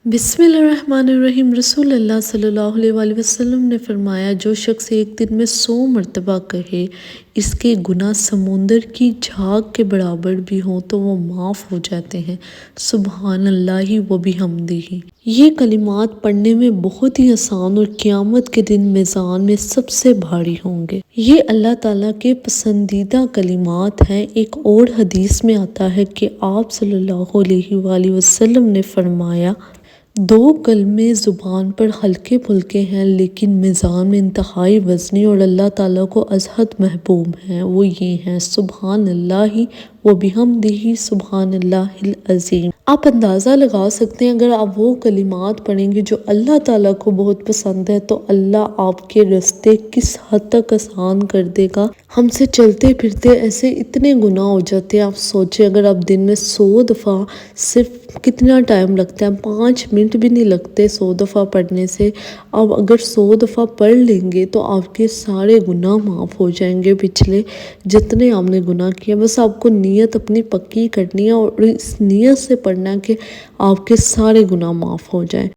بسم اللہ الرحمن الرحیم۔ رسول اللہ صلی اللہ علیہ وآلہ وسلم نے فرمایا، جو شخص ایک دن میں 100 مرتبہ کہے اس کے گناہ سمندر کی جھاگ کے برابر بھی ہوں تو وہ معاف ہو جاتے ہیں۔ سبحان اللہ و بحمدہ۔ یہ کلمات پڑھنے میں بہت ہی آسان اور قیامت کے دن میزان میں سب سے بھاری ہوں گے۔ یہ اللہ تعالیٰ کے پسندیدہ کلمات ہیں۔ ایک اور حدیث میں آتا ہے کہ آپ صلی اللہ علیہ وآلہ وسلم نے فرمایا، 2 کلمے زبان پر ہلکے پھلکے ہیں لیکن میزان میں انتہائی وزنی اور اللہ تعالیٰ کو از حد محبوب ہیں۔ وہ یہ ہیں، سبحان اللہ و بحمدہ، سبحان اللہ العظیم۔ آپ اندازہ لگا سکتے ہیں اگر آپ وہ کلمات پڑھیں گے جو اللہ تعالیٰ کو بہت پسند ہے تو اللہ آپ کے راستے کس حد تک آسان کر دے گا۔ ہم سے چلتے پھرتے ایسے اتنے گناہ ہو جاتے ہیں۔ آپ سوچیں اگر آپ دن میں 100 دفعہ، صرف کتنا ٹائم لگتا ہے، 5 منٹ بھی نہیں لگتے 100 دفعہ پڑھنے سے۔ اب اگر 100 دفعہ پڑھ لیں گے تو آپ کے سارے گناہ معاف ہو جائیں گے، پچھلے جتنے آپ نے گناہ کیے۔ بس آپ کو نیت اپنی پکی کرنی ہے اور اس نیت سے پڑھنا ہے کہ آپ کے سارے گناہ معاف ہو جائیں۔